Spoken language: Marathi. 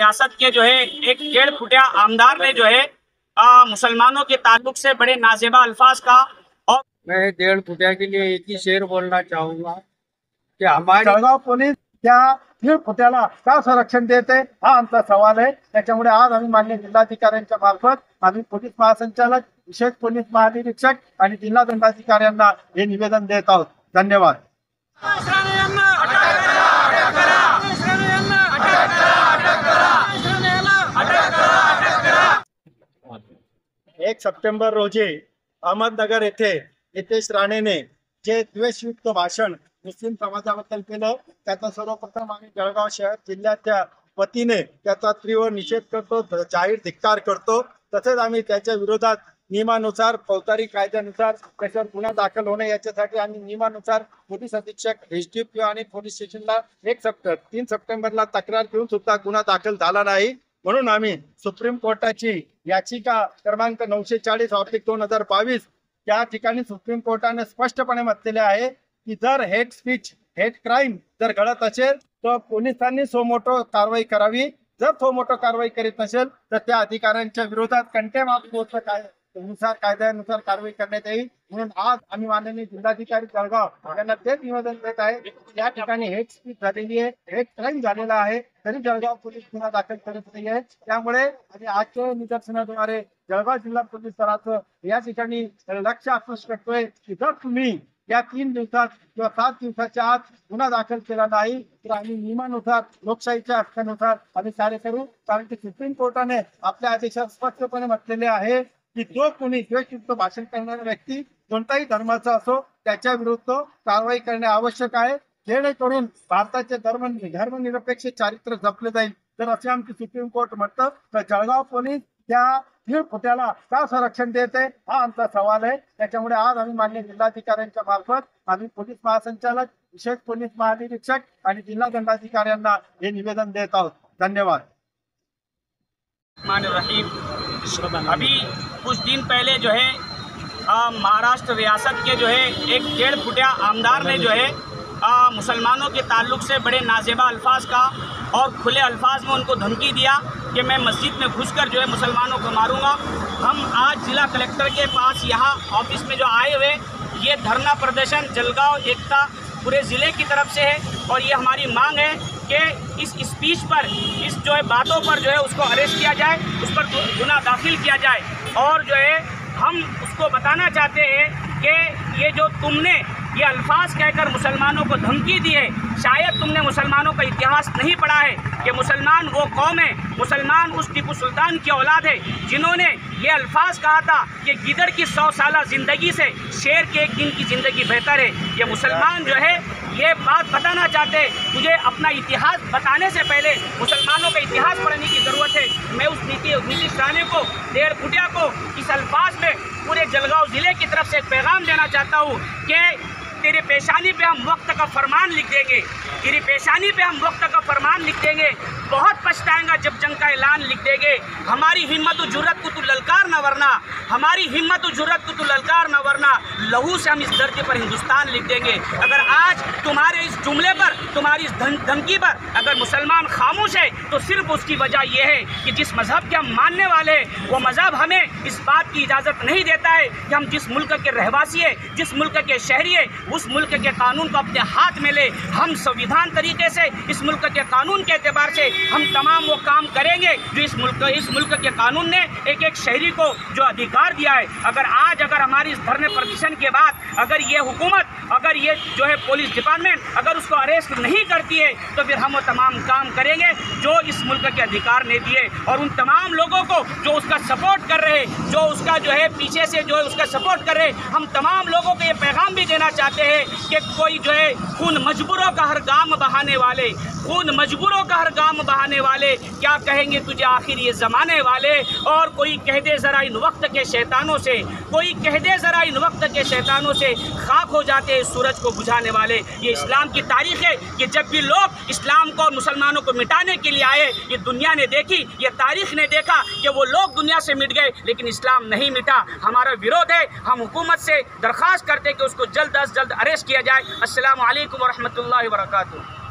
रियासत के जो है एक 1.5 फुटिया आमदार ने जो है मुसलमानों के ताल्लुक से बड़े नाजेबा अल्फाज का। और मैं 1.5 फुटिया के लिए एक ही शेर बोलना चाहूंगा कि हमारी जळगाव पोलीस त्या 1.5 फुट्याला का संरक्षण देते हा आमचा सवाल आहे। त्याच्यामुळे आज आम्ही माननीय जिल्हाधिकाऱ्यांच्या मार्फत आम्ही पोलीस महासंचालक, विशेष पोलीस महानिरीक्षक आणि जिल्हा दंडाधिकाऱ्यांना हे निवेदन देत आहोत। धन्यवाद। 1 सप्टेंबर रोजी अहमदनगर येथे नितेश राणेने जे द्वेषयुक्त भाषण मुस्लिम समाजाबद्दल केलं त्याचा सर्वप्रथम आम्ही जळगाव शहर जिल्ह्याच्या वतीने त्याचा तीव्र निषेध करतो, जाहीर धिक्कार करतो। तसेच आम्ही त्याच्या विरोधात नियमानुसार फौजदारी कायद्यानुसार त्याच्यावर गुन्हा दाखल होणे याच्यासाठी आम्ही नियमानुसार पोलीस अधीक्षक एसडीपीओ आणि पोलीस स्टेशनला 3 सप्टेंबरला तक्रार देऊन सुद्धा गुन्हा दाखल झाला नाही। म्हणून आम्ही सुप्रीम कोर्टाची याचिका क्रमांक 940/2022 या ठिकाणी सुप्रीम कोर्टाने स्पष्टपणे म्हटलेले आहे की जर हेट स्पीच, हेट क्राईम जर घडत असेल तर पोलिसांनी सोमोटो कारवाई करावी। जर सोमोटो कारवाई करीत नसेल तर त्या अधिकाऱ्यांच्या विरोधात कंटेम्प्ट ऑफ कोर्ट कायद्यानुसार कारवाई करण्यात येईल। म्हणून आज आम्ही माननीय जिल्हाधिकारी जळगाव यांना तेच निवेदन देत आहे। या ठिकाणी हेट स्पीच झालेली आहे, हेट क्राईम झालेला आहे, तरी जळगाव पोलीस गुन्हा दाखल करत नाही आहे। त्यामुळे आणि आजच्या निदर्शनाद्वारे जळगाव जिल्हा पोलीस दलाचं या ठिकाणी लक्ष आकृष्ट करतोय की जर तुम्ही या 3 दिवसात किंवा 7 दिवसाच्या आत गुन्हा दाखल केला नाही तर आम्ही नियमानुसार, लोकशाहीच्या हक्कानुसार आम्ही कार्य करू। कारण की सुप्रीम कोर्टाने आपल्या आदेशात स्पष्टपणे म्हटलेले आहे की जो कोणी द्वेषयुक्त भाषण करणारा व्यक्ती कोणताही धर्माचा असो त्याच्या विरुद्ध कारवाई करणे आवश्यक आहे, जेणेकरून भारताचे धर्मनिरपेक्ष चारित्र्य जपले जाईल। तर असे आमचे सुप्रीम कोर्ट म्हणतं तर जळगाव पोलीस त्या 1.5 फुट्याला का संरक्षण देते हा आमचा सवाल आहे। त्याच्यामुळे आज आम्ही माननीय जिल्हाधिकाऱ्यांच्या मार्फत आम्ही पोलीस महासंचालक, विशेष पोलीस महानिरीक्षक आणि जिल्हा दंडाधिकाऱ्यांना हे निवेदन देत आहोत। धन्यवाद। अभी कुछ दिन पहले जो है महाराष्ट्र रियासत के जो है एक 1.5 फुटिया आमदार ने जो है मुसलमानों के ताल्लुक से बड़े नाजेबा अल्फाज का और खुले अल्फाज में उनको धमकी दिया कि मैं मस्जिद में घुसकर जो है मुसलमानों को मारूंगा। हम आज जिला कलेक्टर के पास यहाँ ऑफिस में जो आए हुए ये धरना प्रदर्शन जलगांव एकता पूरे ज़िले की तरफ से है और ये हमारी मांग है कि इस स्पीच पर, इस जो है बातों पर जो है उसको अरेस्ट किया जाए, उस पर गुनाह दाखिल किया जाए। और जो है हम उसको बताना चाहते हैं कि ये जो तुमने ये अल्फाज कहकर मुसलमानों को धमकी दी है, शायद तुमने मुसलमानों का इतिहास नहीं पढ़ा है कि मुसलमान वो कौम है, मुसलमान उस टीपू सुल्तान की औलाद है जिन्होंने ये अल्फाज कहा था कि गिदड़ की 100 साला ज़िंदगी से शेर के एक दिन की ज़िंदगी बेहतर है। ये मुसलमान जो है ये बात बताना चाहते हैं। मुझे अपना इतिहास बताने से पहले मुसलमानों का इतिहास पढ़ने की ज़रूरत है। मैं उस नीतीश राणे को, 1.5 फुटिया को इस अल्फाज में पूरे जलगांव ज़िले की तरफ से एक पैगाम देना चाहता हूँ कि तेरे पेशानी पे हम वक्त का फरमान लिख देंगे, तेरी पेशानी पे हम वक्त का फरमान लिख देंगे, बहुत पछताएंगा जब जंग का ऐलान लिख देंगे। हमारी हिम्मत और जुर्रत को तू ललकार न वरना, हमारी हिम्मत और जुर्रत को तू ललकार न वरना, लहू से हम इस धरती पर हिंदुस्तान लिख देंगे। अगर आज तुम्हारे इस जुमले पर, तुम्हारी इस धमकी पर अगर मुसलमान खामोश है तो सिर्फ उसकी वजह यह है कि जिस मजहब के हम मानने वाले हैं वो मजहब हमें इस बात की इजाज़त नहीं देता है कि हम जिस मुल्क के रहवासी है, जिस मुल्क के शहरी है, उस मुल्क के कानून को अपने हाथ में ले। हम संविधान तरीके से इस मुल्क के कानून के एतबार से हम तमाम वो काम करेंगे जो इस मुल्क के कानून ने एक शहरी को जो अधिकार दिया है। अगर हमारी इस धरने प्रदर्शन के बाद अगर ये हुकूमत, अगर ये जो है पुलिस डिपार्टमेंट अगर उसको अरेस्ट नहीं करती है तो फिर हम वो तमाम काम करेंगे जो इस मुल्क के अधिकार ने दिए। और उन तमाम लोगों को जो उसका सपोर्ट कर रहे, जो उसका जो है पीछे से जो है उसका सपोर्ट कर रहे, हम तमाम लोगों को ये पैगाम भी देना चाहते हैं कि कोई जो है खून मजबूरों का हर गाम बहाने वाले, खून मजबूरों का हर गाम बहाने वाले, क्या कहेंगे तुझे आखिर ये ज़माने वाले। और कोई कह दे ज़रा इन वक्त के शैतानों से, कोई कह दे ज़रा इन वक्त के शैतानों से, खाक हो जाते हैं सूरज को बुझाने वाले। ये इस्लाम की तारीख है कि जब भी लोग इस्लाम को और मुसलमानों को मिटाने के लिए आए, ये दुनिया ने देखी, ये तारीख ने देखा कि वो लोग दुनिया से मिट गए लेकिन इस्लाम नहीं मिटा। हमारा विरोध है, हम हुकूमत से दरख्वास्त करते हैं कि उसको जल्द अज जल्द अरेस्ट किया जाए। अस्सलामु अलैकुम व रहमतुल्लाहि व बरकातुहू।